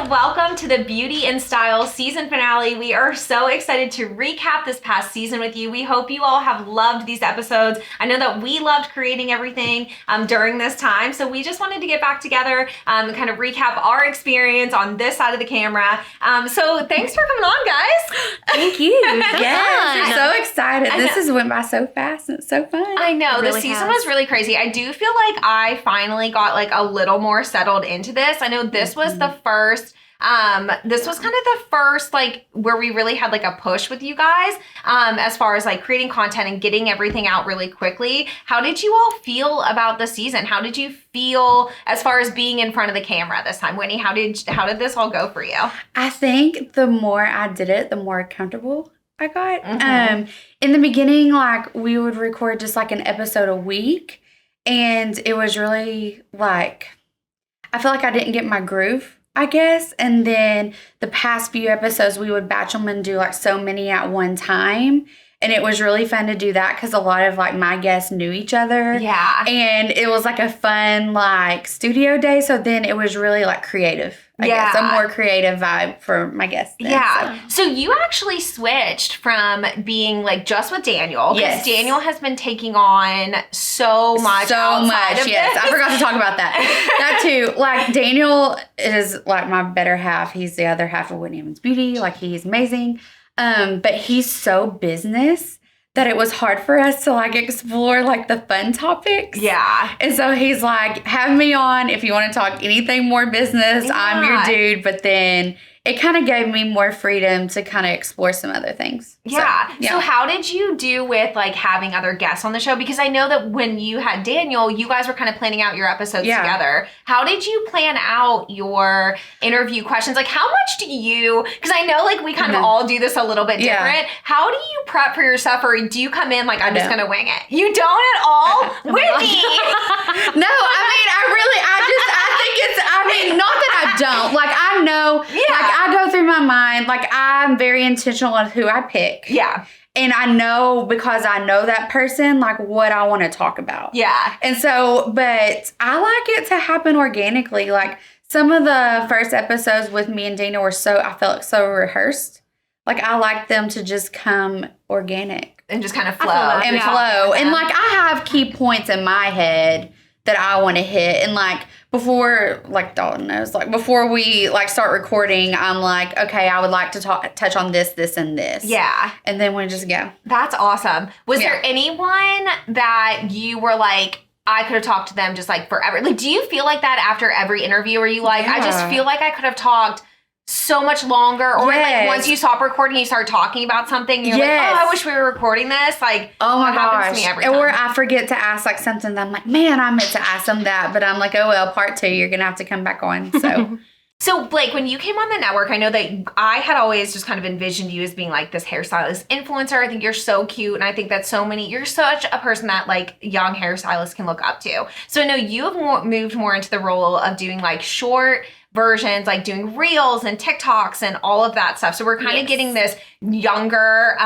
welcome to the Beauty and Style season finale. We are so excited to recap this past season with you. We hope you all have loved these episodes. I know that we loved creating everything during this time, so we just wanted to get back together and kind of recap our experience on this side of the camera. So thanks for coming on, guys. Thank you. Yes, we're so excited. This has went by so fast and it's so fun. I know, Really the season was really crazy. I do feel like I finally got like a little more settled into this. I know this was the first, this was kind of the first like where we really had like a push with you guys as far as like creating content and getting everything out really quickly. How did you all feel about the season? How did you feel as far as being in front of the camera this time? Whitney, how did this all go for you? I think the more I did it, the more comfortable I got. In the beginning, like we would record just like an episode a week, and it was really like, I feel like I didn't get my groove, I guess. And then the past few episodes, we would batch them and do like so many at one time. And it was really fun to do that because a lot of like my guests knew each other. Yeah. And it was like a fun like studio day. So then it was really like creative. I guess a more creative vibe for my guests. Then, So you actually switched from being like just with Daniel. Because Daniel has been taking on so much. Yes. I forgot to talk about that. That too. Like Daniel is like my better half. He's the other half of Whitney Evans Beauty. Like he's amazing. But he's so business that it was hard for us to like explore like the fun topics. Yeah. And so he's like, have me on if you want to talk anything more business. I'm your dude. But then it kind of gave me more freedom to kind of explore some other things. So how did you do with like having other guests on the show? Because I know that when you had Daniel, you guys were kind of planning out your episodes together. How did you plan out your interview questions? Like how much do you, because I know like we kind of all do this a little bit different. How do you prep for your stuff, or do you come in like, I'm just going to wing it? You don't at all? Whitney! No, I mean, not that I don't. Like, I know, like, I go through my mind, like, I'm very intentional on who I pick. Yeah. And I know, because I know that person, like, what I want to talk about. Yeah. And so, but I like it to happen organically. Like, some of the first episodes with me and Dana were I felt so rehearsed. Like, I like them to just come organic. And just kind of flow. And, like, I have key points in my head that I want to hit. And like before, like Dalton knows, like before we like start recording, I'm like, okay, I would like to touch on this, this, and this. Yeah. And then we just go. That's awesome. Was there anyone that you were like, I could have talked to them just like forever? Like, do you feel like that after every interview? Or are you like, I just feel like I could have talked so much longer? Or like once you stop recording, you start talking about something, you're like, oh, I wish we were recording this. Like, oh my gosh. Happens to me every time. Or I forget to ask like something that I'm like, man, I meant to ask them that. But I'm like, oh, well, part 2, you're going to have to come back on. So. So, Blake, when you came on the network, I know that I had always just kind of envisioned you as being like this hairstylist influencer. I think you're so cute. And I think that you're such a person that like young hairstylists can look up to. So I know you have moved more into the role of doing like short versions, like doing reels and TikToks and all of that stuff. So we're kind of getting this younger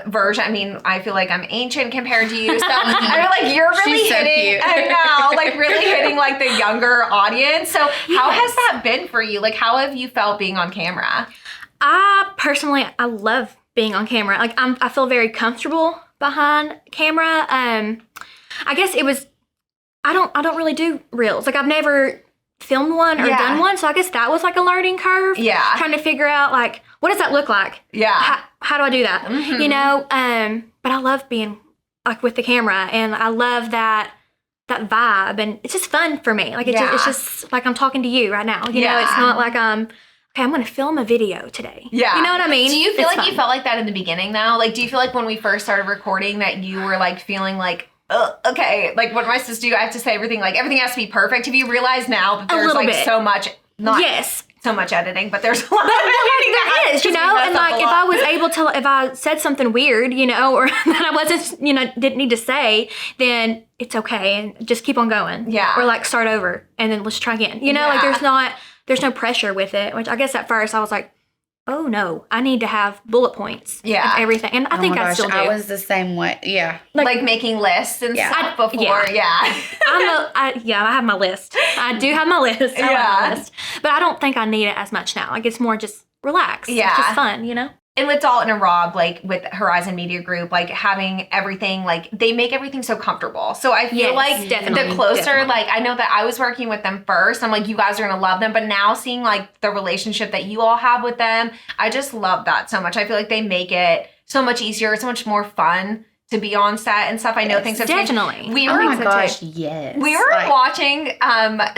version. I mean, I feel like I'm ancient compared to you. So I feel like you're really hitting, I know, like really hitting like the younger audience. So how has that been for you? Like how have you felt being on camera? I love being on camera. Like I feel very comfortable behind camera. I guess it was, I don't really do reels. Like I've never filmed one or done one, so I guess that was like a learning curve. Trying to figure out like, what does that look like? How do I do that? You know, but I love being like with the camera, and I love that vibe, and it's just fun for me. Like it's just like I'm talking to you right now. You know, it's not like okay, I'm going to film a video today. You know what I mean? Do you feel like you felt like that in the beginning though? Like, do you feel like when we first started recording that you were like feeling like, okay, like what am I supposed to do? I have to say everything, like everything has to be perfect. Have you realized now that there's like so much, not so much editing, but there's a lot of editing there is, you know? And like if I was able to, if I said something weird, you know, or that I wasn't, you know, didn't need to say, then it's okay and just keep on going. Or like start over and then let's try again. You know, like there's no pressure with it, which I guess at first I was like, oh no, I need to have bullet points Yeah. of everything. And I think my I gosh, still do. I was the same way. Yeah. Like making lists and Yeah. stuff before. yeah. I have my list. I do have my list. I have my list. But I don't think I need it as much now. Like, it's more just relax. Yeah. It's just fun, you know? And with Dalton and Rob, like with Horizon Media Group, like having everything, like they make everything so comfortable. So I feel like the closer, like I know that I was working with them first. I'm like, you guys are going to love them. But now seeing like the relationship that you all have with them, I just love that so much. I feel like they make it so much easier, so much more fun to be on set and stuff. I know things have changed. Definitely. Oh my gosh, yes. We were watching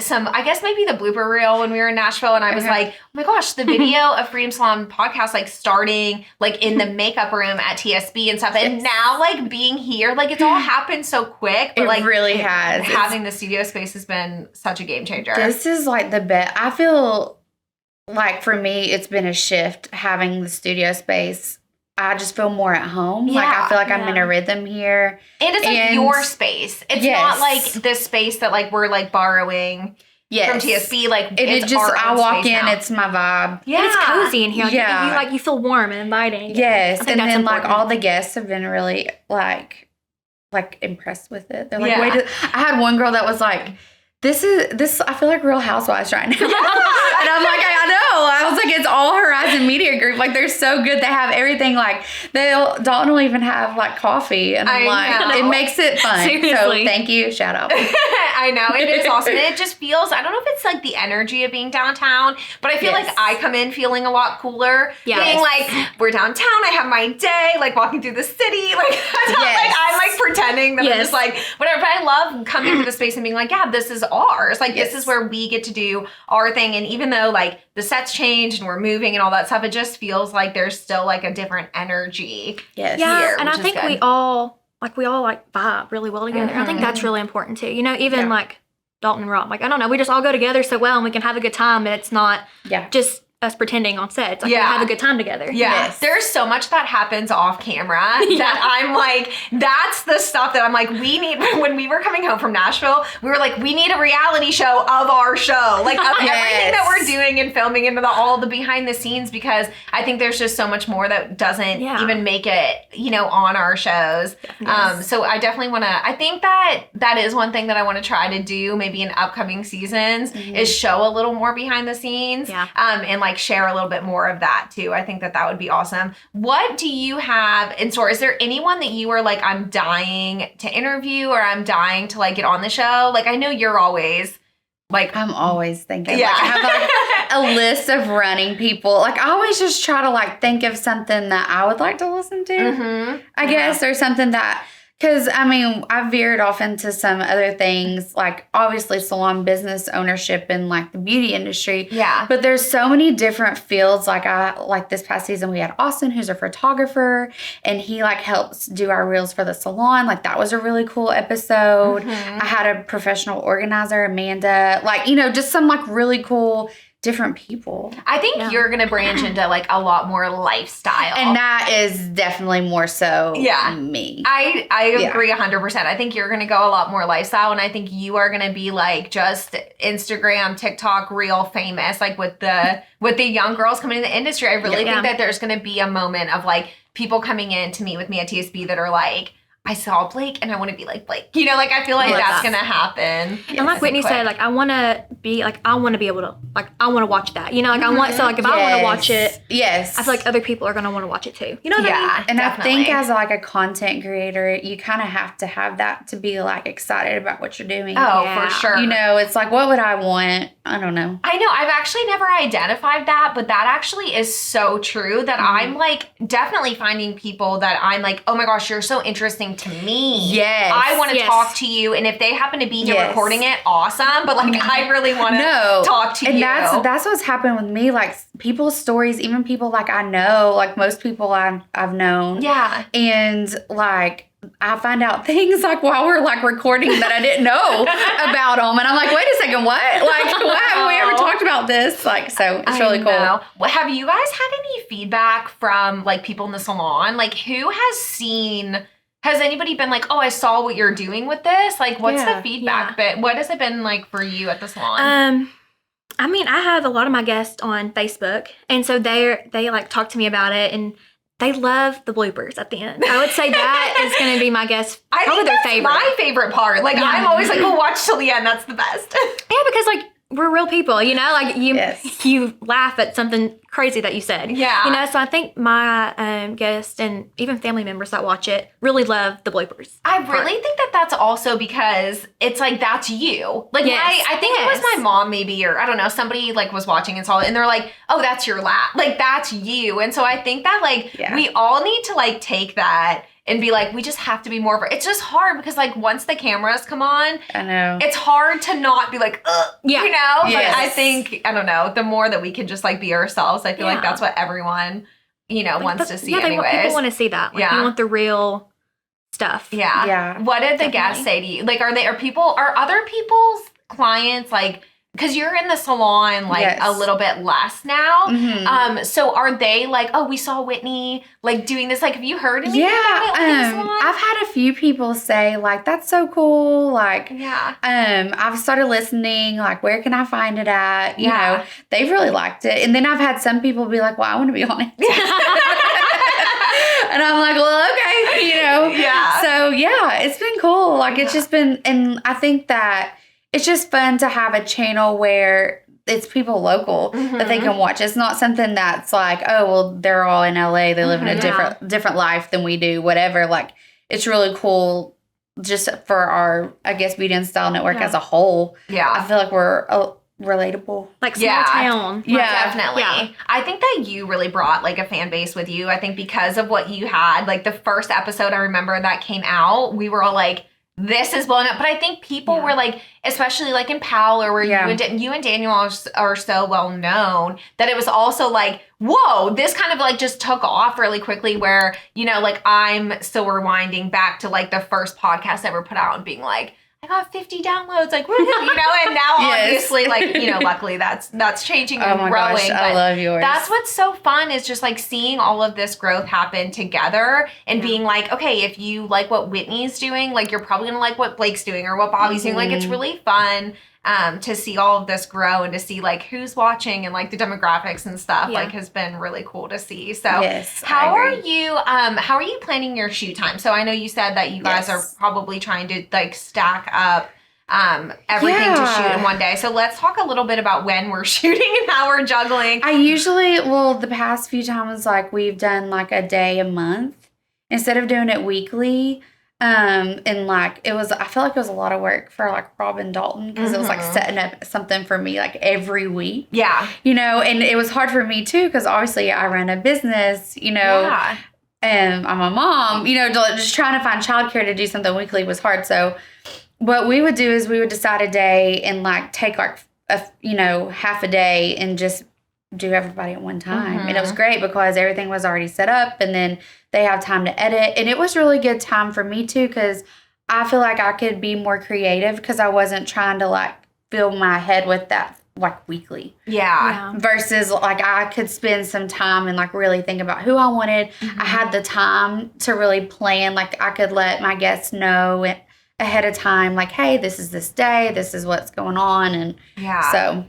some, I guess maybe the blooper reel when we were in Nashville, and I was like, oh my gosh, the video of Freedom Salon podcast, like starting like in the makeup room at TSB and stuff. And now like being here, like it's all happened so quick. But, like, it really has. Having the studio space has been such a game changer. This is like the best. I feel like for me, it's been a shift having the studio space. I just feel more at home. Yeah, like I feel like I'm in a rhythm here. And it's like your space. It's not like this space that like we're like borrowing from TSB. Like and it's just I walk in, now. it's my vibe. Yeah. And it's cozy in here. Like, you feel warm and inviting. Yes. And then important. like all the guests have been really like impressed with it. They're like, wait, I had one girl that was like, this I feel like Real Housewives right now. And I'm like, I know. I was like, it's all Horizon Media Group. Like, they're so good. They have everything. Like, Dalton will even have like coffee. And I'm like, it makes it fun. Seriously. So thank you. Shout out. I know. It is awesome. And it just feels, I don't know if it's like the energy of being downtown, but I feel like I come in feeling a lot cooler. Yes. Being like, we're downtown. I have my day, like walking through the city. Like, it's not like I'm like pretending that I'm just like, whatever. But I love coming to the space and being like, yeah, this is ours. Like, this is where we get to do our thing. And even though like the sets changed and we're moving and all that stuff, it just feels like there's still like a different energy. Yes. Yeah. Here, and I think we all vibe really well together. I think that's really important too. You know, even like Dalton and Rob, like, I don't know, we just all go together so well and we can have a good time. And it's not just us pretending on sets. Like, we have a good time together. Yeah. There's so much that happens off camera that I'm like, that's the stuff that I'm like, we need. When we were coming home from Nashville, we were like, we need a reality show of our show. Like, of everything that we're doing and filming and all the behind the scenes, because I think there's just so much more that doesn't even make it, you know, on our shows. So I definitely want to, I think that is one thing that I want to try to do maybe in upcoming seasons is show a little more behind the scenes. And like share a little bit more of that too. I think that would be awesome. What do you have in store? Is there anyone that you are like, I'm dying to interview or I'm dying to like get on the show? Like, I know you're always like, I'm always thinking. Like, I have like a list of running people. Like, I always just try to like think of something that I would like to listen to. I guess, or something that, because, I mean, I veered off into some other things, like, obviously, salon business ownership and, like, the beauty industry. Yeah. But there's so many different fields. Like this past season, we had Austin, who's a photographer, and he, like, helps do our reels for the salon. Like, that was a really cool episode. I had a professional organizer, Amanda. Like, you know, just some, like, really cool different people. I think you're going to branch into like a lot more lifestyle. And that is definitely more so me. I agree 100%. I think you're going to go a lot more lifestyle. And I think you are going to be like just Instagram, TikTok, real famous, like with the young girls coming in the industry. I really think that there's going to be a moment of like people coming in to meet with me at TSB that are like, I saw Blake and I want to be like Blake. You know, like I feel like that's going to happen. And like Whitney said, like I want to be able to, like I want to watch that. You know, like I want, so like if I want to watch it, I feel like other people are going to want to watch it too. You know what I mean? And definitely. I think as like a content creator, you kind of have to have that to be like excited about what you're doing. Oh, for sure. You know, it's like, what would I want? I don't know. I know. I've actually never identified that, but that actually is so true that I'm like definitely finding people that I'm like, oh my gosh, you're so interesting to me. Yes. I want to talk to you. And if they happen to be here recording it, awesome. But like, I really want to talk to you. And that's what's happened with me. Like people's stories, even people like I know, like most people I've known. Yeah. And like, I find out things like while we're like recording that I didn't know about them. And I'm like, wait a second, what? Like, what have we ever talked about this? Like, so it's really cool. Well, have you guys had any feedback from like people in the salon? Like who has anybody been like, oh, I saw what you're doing with this? Like, what's the feedback bit? What has it been like for you at the salon? I mean, I have a lot of my guests on Facebook, and so they like talk to me about it, and they love the bloopers at the end. I would say that is going to be my guest, probably their favorite. My favorite part. Like, I'm always like, oh, watch till the end. That's the best. Yeah, because like we're real people, you know, like you laugh at something crazy that you said. Yeah. You know, so I think my guests and even family members that watch it really love the bloopers. I really think that that's also because it's like, that's you. Like, I think it was my mom maybe, or I don't know, somebody like was watching and saw it and they're like, oh, that's your laugh. Like, that's you. And so I think that like, we all need to like take that and be like, we just have to be more it's just hard because like once the cameras come on, I know it's hard to not be like, ugh, you know? Yes. But I think, I don't know, the more that we can just like be ourselves, I feel like that's what everyone, you know, wants to see anyways. People want to see that. Like, you want the real stuff. Yeah. Yeah. What did the guests say to you? Like, are other people's clients like, because you're in the salon like a little bit less now. Mm-hmm. So are they like, oh, we saw Whitney like doing this? Like, have you heard anything about it? Like, in the salon? I've had a few people say like, that's so cool. Like, I've started listening. Like, where can I find it at? You know, they've really liked it. And then I've had some people be like, well, I want to be on it. And I'm like, well, okay, you know. Yeah. So yeah, it's been cool. Like, it's just been, and I think that it's just fun to have a channel where it's people local that they can watch. It's not something that's like, oh, well, they're all in LA. They live in a different life than we do, whatever. Like, it's really cool just for our, I guess, Beauty and Style Network as a whole. Yeah. I feel like we're relatable. Like small town. Yeah, definitely. Yeah. I think that you really brought like a fan base with you. I think because of what you had, like the first episode I remember that came out, we were all like, this is blowing up. But I think people were like, especially like in Powell or where you and Daniel are so well known that it was also like, whoa, this kind of like just took off really quickly where, you know, like I'm still rewinding back to like the first podcast ever put out and being like, I got 50 downloads, like, woohoo, you know, and now obviously, like, you know, luckily that's changing and growing. Gosh, I love yours. That's what's so fun is just like seeing all of this growth happen together and being like, okay, if you like what Whitney's doing, like, you're probably gonna like what Blake's doing or what Bobbi's doing. Like, it's really fun to see all of this grow and to see like who's watching and like the demographics and stuff like has been really cool to see. So how are you planning your shoot time? So I know you said that you guys are probably trying to like stack up everything to shoot in one day. So let's talk a little bit about when we're shooting and how we're juggling. I usually, the past few times, like we've done like a day a month instead of doing it weekly. And like I feel like it was a lot of work for like Robin Dalton because it was like setting up something for me like every week. Yeah. You know, and it was hard for me too because obviously I run a business, you know, and I'm a mom, you know, just trying to find childcare to do something weekly was hard. So what we would do is we would decide a day and like take like half a day and just do everybody at one time. And it was great because everything was already set up and then they have time to edit. And it was really good time for me too because I feel like I could be more creative because I wasn't trying to like fill my head with that like weekly. Yeah. Versus like I could spend some time and like really think about who I wanted. I had the time to really plan. Like I could let my guests know ahead of time like, hey, this is this day. This is what's going on. And so...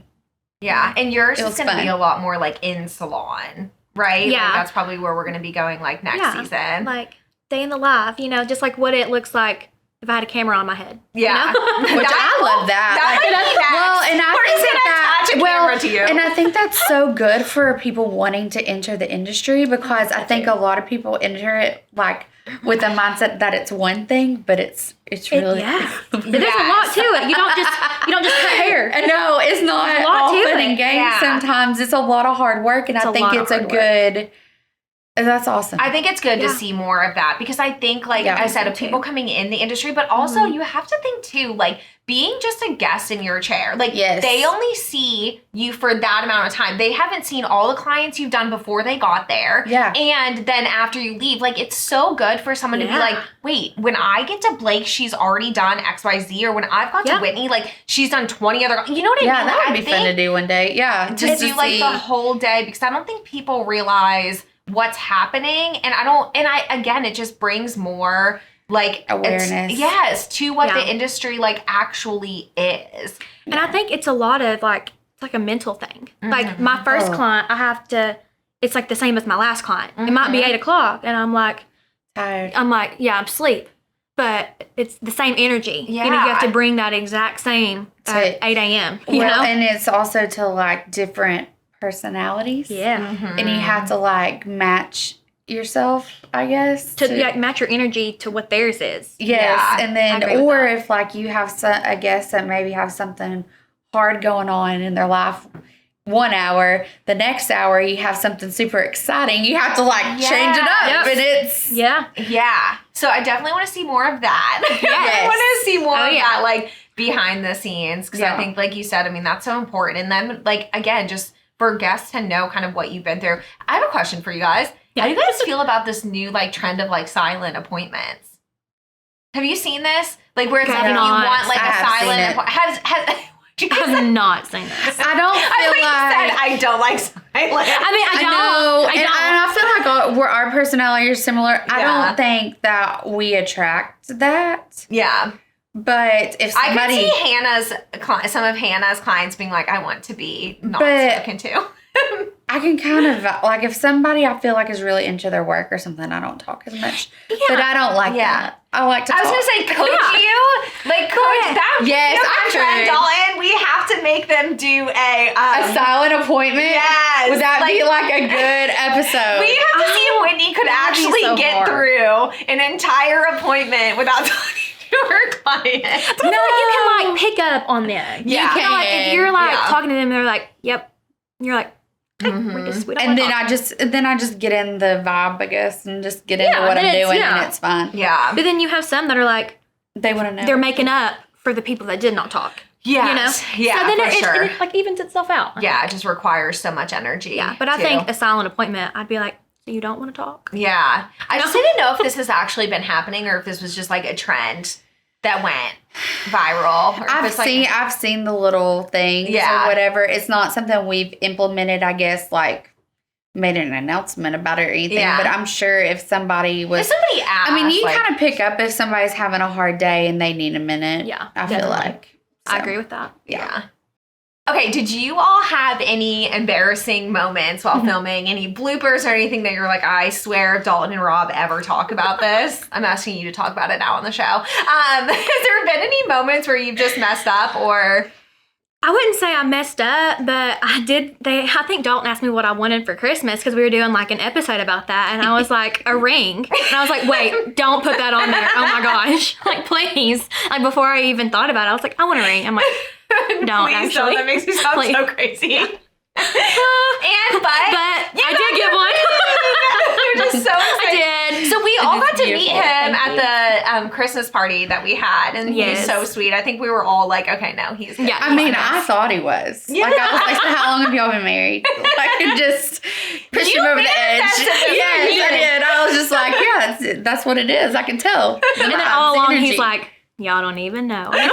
Yeah, and yours is going to be a lot more like in salon, right? Yeah. Like, that's probably where we're going to be going like next season. Like day in the life, you know, just like what it looks like if I had a camera on my head. Yeah. You know? Which I love that. And I think camera to you. And I think that's so good for people wanting to enter the industry because I think a lot of people enter it like with the mindset that it's one thing, but it's really But there's a lot to it. You don't just cut hair. No, it's not all fun and games. Sometimes it's a lot of hard work, and I think it's a good. That's awesome. I think it's good to see more of that because I think, like I said, of people coming in the industry, but also you have to think too, like being just a guest in your chair. Like they only see you for that amount of time. They haven't seen all the clients you've done before they got there. Yeah. And then after you leave, like it's so good for someone to be like, wait, when I get to Blake, she's already done XYZ, or when I've got to Whitney, like she's done 20 other, you know what I mean? Yeah, that would be fun to do one day. Yeah. Just do like the whole day because I don't think people realize what's happening, and again it just brings more like awareness to what the industry like actually is. And I think it's a lot of like like a mental thing. Like my first client, it's like the same as my last client. It might be 8 o'clock and I'm like, tired. I'm sleep. But it's the same energy. Yeah. You know, you have to bring that exact same at 8 a.m. You know? And it's also to like different personalities. Yeah. And you have to like match yourself, I guess. To like, match your energy to what theirs is. Yes. Yeah, And then, I agree with or that. if like you have some, I guess that maybe have something hard going on in their life 1 hour, the next hour you have something super exciting, you have to like change it up. Yep. And it's, Yeah. So I definitely want to see more of that. I Yes. want to see more of yeah. that, like behind the scenes. Because I think, like you said, I mean, that's so important. And then, like, again, just for guests to know kind of what you've been through. I have a question for you guys. Yeah. How do you guys feel about this new, like, trend of, like, silent appointments? Have you seen this? Like, where it's like, if you not. want, like, I a have seen silent it. appointment. I have not seen this. I don't I feel thought you like. said I don't like silent. I mean, I don't. know, I and don't. I feel like our personality is similar. I Yeah. don't think that we attract that. Yeah. But if I could somebody, see some of Hannah's clients being like, I want to be not But- spoken to. I can kind of like if somebody I feel like is really into their work or something, I don't talk as much. But I don't like that. I like to I talk. was gonna say, could you? Like, could that be Yes, a I trend, could. Dalton? We have to make them do a silent appointment? Yes, Would that be like- like a good episode? we have to see if Whitney could that'd be actually so get hard. through an entire appointment without talking to her client. But I feel like you can like pick up on them. Yeah. You know, like if you're like Yeah. talking to them, they're like, "Yep," and you're like, "We don't and then wanna talk." I just get in the vibe, I guess, and just get into Yeah, what then I'm it's- doing, yeah. and it's fine. Yeah. But then you have some that are like They want to know. they're making up for the people that did not talk. Yes. You know, Yeah, so then for it sure. like evens itself out. Yeah, it just requires so much energy. Yeah, but I too. think a silent appointment, I'd be like, "So you don't want to talk?" Yeah. I just didn't know if this has actually been happening or if this was just like a trend that went viral. Or if I've it's like, seen the little things Yeah. or whatever. It's not something we've implemented, I guess, like made an announcement about it or anything. Yeah. But I'm sure if somebody was, if somebody asked, I mean, you like, kind of pick up if somebody's having a hard day and they need a minute. Yeah, I feel definitely. like. I So, agree with that. Yeah. Okay, did you all have any embarrassing moments while filming? Any bloopers or anything that you're like, I swear if Dalton and Rob ever talk about this, I'm asking you to talk about it now on the show. Has there been any moments where you've just messed up or... I wouldn't say I messed up, but I did. I think Dalton asked me what I wanted for Christmas because we were doing like an episode about that, and I was like, a ring, and I was like, wait, don't put that on there. Oh my gosh, like please. Like before I even thought about it, I was like, I want a ring. I'm like, don't Please actually. don't. That makes me sound Please. so crazy. But I did get one. You're just so excited. I did. So we all is got to meet beautiful. him Thank at the Christmas party that we had, and he's Yes. so sweet. I think we were all like, okay, no, he's good. Yeah. I mean, I thought he was. Yeah. Like, I was like, so how long have y'all been married? I could just push You him over the edge. manifested this. Yes, I did. I was just like, yeah, that's what it is. I can tell. And then all along he's like, y'all don't even know. Yes.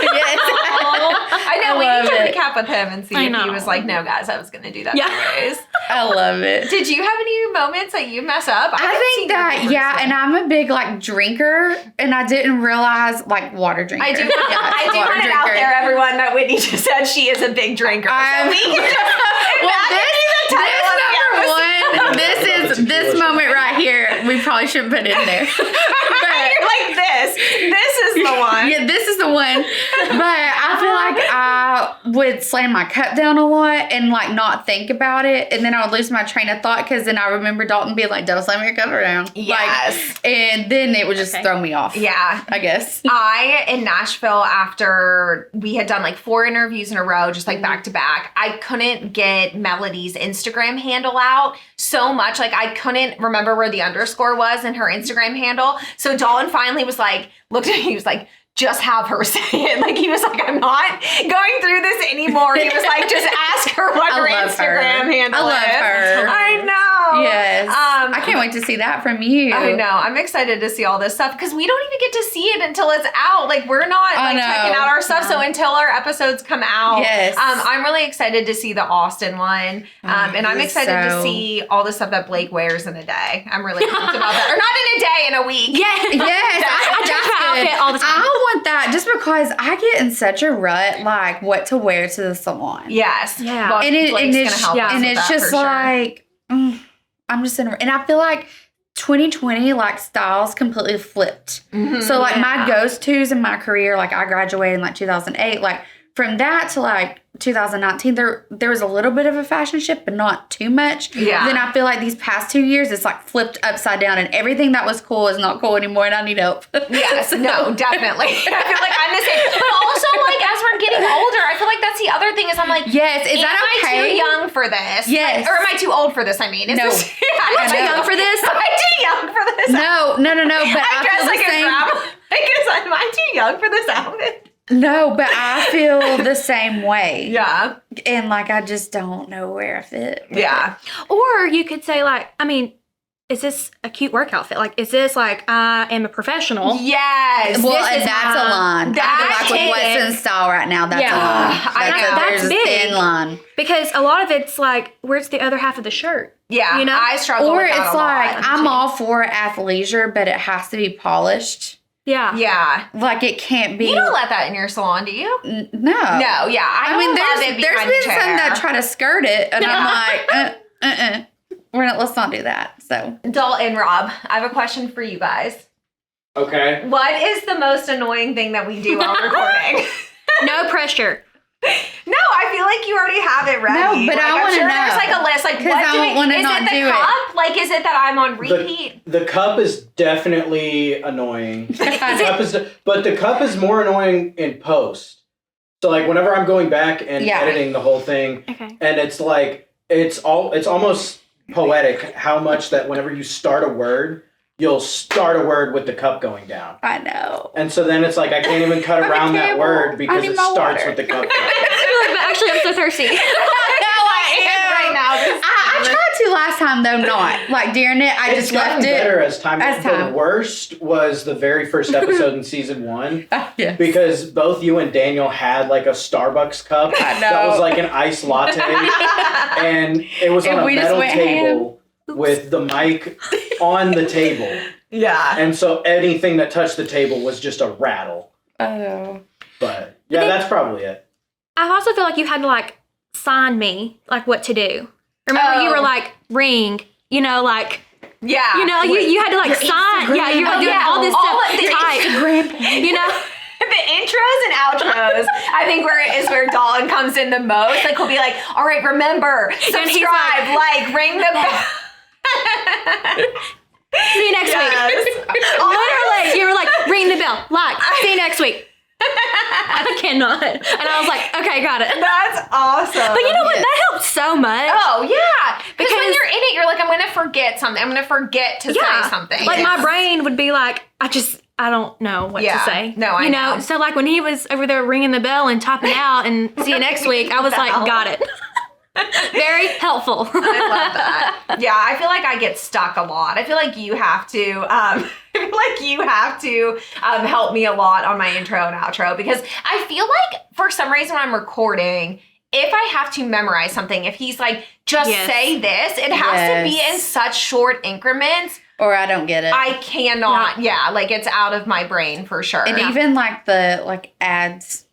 I know. I We love need to it. recap with him and see I if he know. was like, no, guys, I was going to do that Yeah. anyways. I love it. Did you have any moments that you mess up? I think that, yeah, and I'm a big, like, drinker, and I didn't realize, like, water drinker. I do. Yeah, I do water want it out drinker. there, everyone, that Whitney just said she is a big drinker. I'm- So we can just Well, imagine this this moment right here, we probably shouldn't put in there. You're like this. This is the one. Yeah, this is the one. But I feel like I would slam my cup down a lot and like not think about it, and then I would lose my train of thought because then I remember Dalton being like, "Don't slam your cup down." Yes. Like, and then it would just Okay. throw me off. Yeah. I guess. In Nashville, after we had done like 4 interviews in a row, just like back to back, I couldn't get Melody's Instagram handle out so much. Like I couldn't remember where the underscore was in her Instagram handle. So Dalton finally was like, looked at me, he was like, just have her say it. Like he was like, I'm not going through this anymore. He was like, just ask her what I her love her. Instagram handle I love is. her. I know. Yes. I can't wait to see that from you. I know. I'm excited to see all this stuff because we don't even get to see it until it's out. Like, we're not checking out our stuff. So until our episodes come out, yes. I'm really excited to see the Austin one. And I'm excited to see all the stuff that Blake wears in a day. I'm really pumped about that. Or not in a day, in a week. Yes. I change my outfit all the time. I want that just because I get in such a rut, like what to wear to the salon. Yes. Yeah. Well, And it's just sure. like, I'm just in a, and I feel like 2020, like, styles completely flipped. Mm-hmm. So, like, my go-tos in my career, like, I graduated in, like, 2008. Like, from that to, like, 2019, there was a little bit of a fashion shift, but not too much. Yeah. Then I feel like these past 2 years, it's, like, flipped upside down, and everything that was cool is not cool anymore, and I need help. Yes, no, definitely. I feel like I'm the same. But also, like, as we're getting older, I feel like that's the other thing is I'm like, Yes, is that am okay? I too young for this? Yes. Or am I too old for this, I mean? Is No. this, am I too young for this? Am I too young for this? No, but I I dress feel like the a same. grandma. Like, am I too young for this outfit? No, but I feel the same way. Yeah. And, like, I just don't know where I fit. Yeah. Or you could say, like, I mean, is this a cute work outfit? Like, is this like I am a professional? Yes. Well, This is that's a line. That's I feel like with it. Western style right now, that's Yeah. a line. I know. There's That's a big. thin line. Because a lot of it's like, where's the other half of the shirt? Yeah. You know? I struggle Or with that it's a like, lot. I'm all for athleisure, but it has to be polished. Yeah. Yeah. Like, it can't be. You don't let that in your salon, do you? No. No, yeah. I mean, don't love it there's behind been the chair. some that try to skirt it, and I'm like, let's not do that. So, Dalton and Rob, I have a question for you guys. Okay. What is the most annoying thing that we do while recording? No pressure. No, I feel like you already have it ready. No, but I I'm wanna sure know. There's like a list. Like, 'Cause what I do we? wanna Is not it the do it. cup? Like, is it that I'm on repeat? The cup is definitely annoying. But the cup is more annoying in post. So, like, whenever I'm going back and Yeah. editing the whole thing, Okay. and it's like it's almost poetic how much that whenever you start a word, you'll start a word with the cup going down. I know. And so then it's like I can't even cut around that terrible. word I because need it my starts water. with the cup. But actually, I'm so thirsty. Right now, I tried to last time, though, not. Like, during it, I It's just gotten left it. better as time. As The time. worst was the very first episode in season 1. Yeah. Because both you and Daniel had like a Starbucks cup I know. that was like an iced latte, and it was on And a we just metal went table with the mic on the table, Yeah. and so anything that touched the table was just a rattle. Oh. But yeah, then- that's probably it. I also feel like you had to like sign me like what to do. Remember, you were Oh. like ring. You know, like Yeah. you had to like sign. Yeah, you were Oh, doing yeah. all this All stuff of the type. You know. The intros and outros, I think where Dalton comes in the most. Like, he'll be like, all right, remember, subscribe, he's like, ring the bell. See you next week. Literally, you were like, ring the bell, like, see you next week. I cannot. And I was like, okay, got it. That's awesome. But you know what? That helped so much. Oh, yeah. Because when Because- you're in it, you're like, I'm going to forget something. I'm going to forget to say something. Like my brain would be like, I don't know what Yeah. to say. No, I know. So like when he was over there ringing the bell and topping out and see you next week, I was like, Bell. got it. Very helpful. I love that. Yeah, I feel like I get stuck a lot. I feel like you have to, help me a lot on my intro and outro because I feel like for some reason when I'm recording, if I have to memorize something, if he's like, just Yes. say this, it has to be Yes. in such short increments. Or I don't get it. I cannot. Yeah, like it's out of my brain for sure. and even like the ads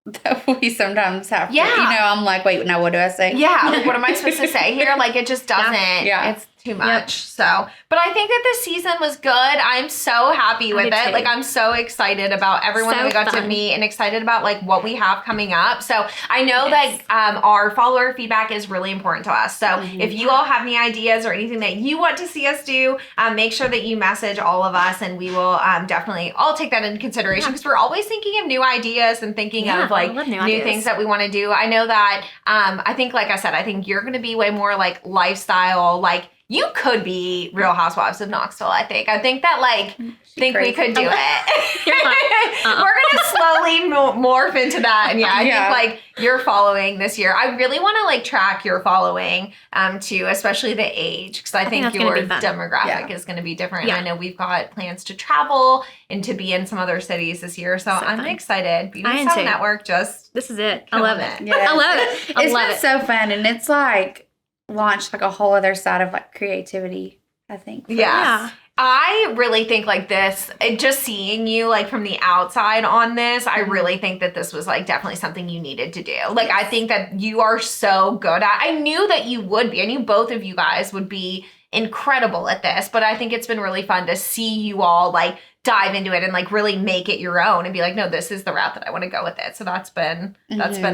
that we sometimes have to, Yeah. I'm like, wait, now what do I say? Yeah, like what am I supposed to say here? Like it just doesn't. Yeah. It's too much. So, but I think that this season was good. I'm so happy with did it. too. Like I'm so excited about everyone that So we got to fun. meet and excited about like what we have coming up. So I know that our follower feedback is really important to us. So if you all have any ideas or anything that you want to see us do, make sure that you message all of us and we will definitely all take that into consideration because we're always thinking of new ideas and thinking Yeah, of like I love new new ideas. things that we want to do. I know that I think, like I said, I think you're going to be way more like lifestyle, like you could be Real Housewives of Knoxville, I think. I think that, like, we could do it. You're like, We're going to slowly morph into that. And I think, like, your following this year, I really want to, like, track your following, too, especially the age, because I think that's your gonna be fun. demographic is going to be different. Yeah. And I know we've got plans to travel and to be in some other cities this year. So I'm fun. excited. Beauty I am Style too. Network just... this is it. I Killing love it. it. Yes. I love it. I It's love been it. so fun, and it's like launched like a whole other side of like creativity, I think. for Yeah. us. I really think like this, just seeing you like from the outside on this, I really think that this was like definitely something you needed to do. Like, I think that you are so good at, I knew that you would be. I knew both of you guys would be incredible at this, but I think it's been really fun to see you all like dive into it and like really make it your own and be like, no, this is the route that I want to go with it. So that's been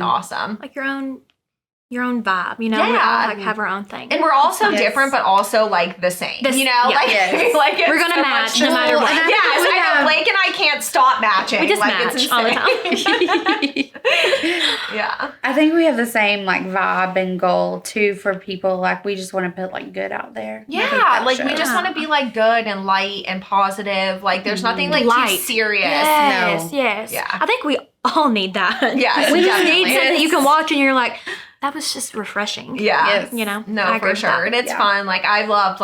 awesome. Like your own vibe, you know? We all Yeah. like have our own thing. And we're all so Yes. different, but also like the same. This- you know, yeah. like, Yes. like it's We're gonna so match much no matter just- what. And I Yes, think we I know. have- Blake and I can't stop matching. We just like, match it's all the insane. Yeah. I think we have the same like vibe and goal too for people. Like we just want to put like good out there. I think Yeah, that like we shows. just want to be like good and light and positive. Like there's nothing like too Light. serious. Yes, No. yes. Yeah. I think we all need that. Yes, we just definitely. need something you can watch and you're like, that was just refreshing. Yeah. Yes. You know? No, I agree for with sure. that. And it's Yeah. fun. Like I love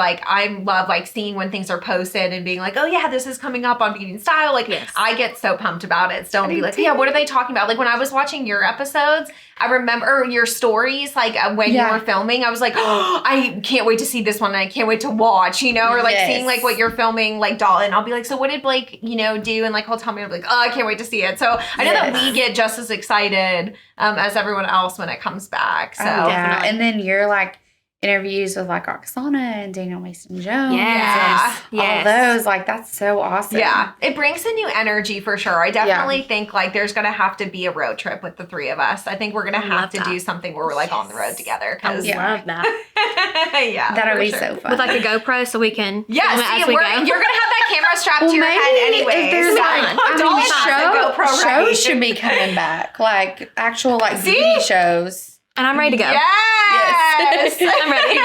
seeing when things are posted and being like, oh yeah, this is coming up on Beauty and Style. Like Yes. I get so pumped about it. So don't I be do like, too. yeah, what are they talking about? Like when I was watching your episodes, I remember your stories, like when Yeah. you were filming, I was like, oh, I can't wait to see this one and I can't wait to watch, you know, or like Yes. seeing like what you're filming, like Dalton. I'll be like, so what did Blake, you know, do? And like he'll tell me, I'm like, oh, I can't wait to see it. So I know that Yes. we get just as excited as everyone else when it comes back. So Oh, yeah. Definitely. And then you're like interviews with like Oksana and Daniel Mason Jones. Yes. And all Yes. those. Like that's so awesome. yeah, it brings a new energy for sure. I definitely think like there's gonna have to be a road trip with the three of us. I think we're gonna I have love to that. do something where we're like on the road together. I 'Cause- Yeah. love that. yeah, That'll for be sure. so fun. With like a GoPro so we can Yeah, film it see, as we you're go. gonna have that camera strapped Well, to your maybe head anyway. if there's like, Dalton has a GoPro shows ready. should be coming back, like actual like See? beauty shows. And I'm ready to go. Yes, I'm ready.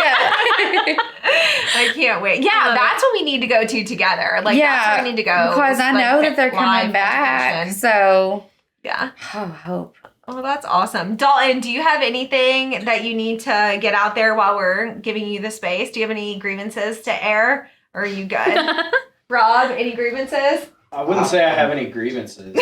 I can't wait. Yeah, love that's what we need to go to together. Like that's where we need to go. because I Like, know that they're live coming back. education. So Yeah. hope. Oh, that's awesome. Dalton, do you have anything that you need to get out there while we're giving you the space? Do you have any grievances to air? Or are you good? Rob, any grievances? I wouldn't say I have any grievances.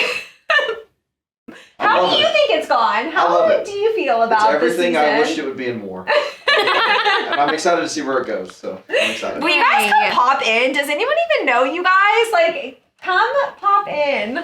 How do you think it's gone? I How love it. do you feel It's about everything this season? I wish it would be and more. And I'm excited to see where it goes, so I'm excited. Will you guys come Yay. pop in? Does anyone even know you guys? Like, come pop in.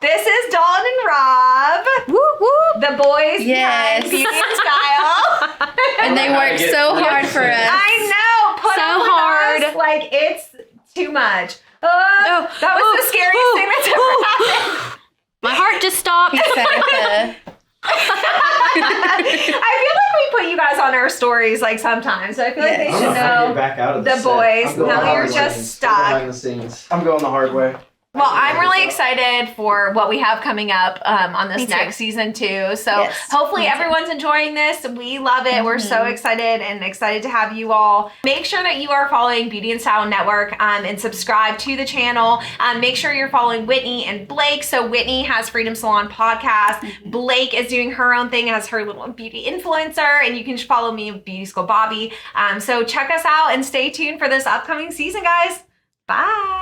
This is Dalton and Rob, Whoop, whoop. the boys Yes. behind Beauty and Style. And they How to work get so through hard this. for us. I know. Put So up with hard. us. Like, it's too much. No. That was Ooh. the scariest Ooh. thing that's ever happened. My heart just stopped. He said it. I feel like we put you guys on our stories like sometimes. So I feel like they Yes. I should don't know how to know. get back out of the this set. boys. I'm going Now the you're hard just way. stuck. Behind the scenes. I'm going the hard way. Well, I'm really excited for what we have coming up on this Me too. next season too. So Yes, hopefully me too. everyone's enjoying this. We love it. We're so excited and excited to have you all. Make sure that you are following Beauty and Style Network and subscribe to the channel. Make sure you're following Whitney and Blake. So Whitney has Freedom Salon Podcast. Blake is doing her own thing as her little beauty influencer. And you can follow me at Beauty School Bobbi. So check us out and stay tuned for this upcoming season, guys. Bye.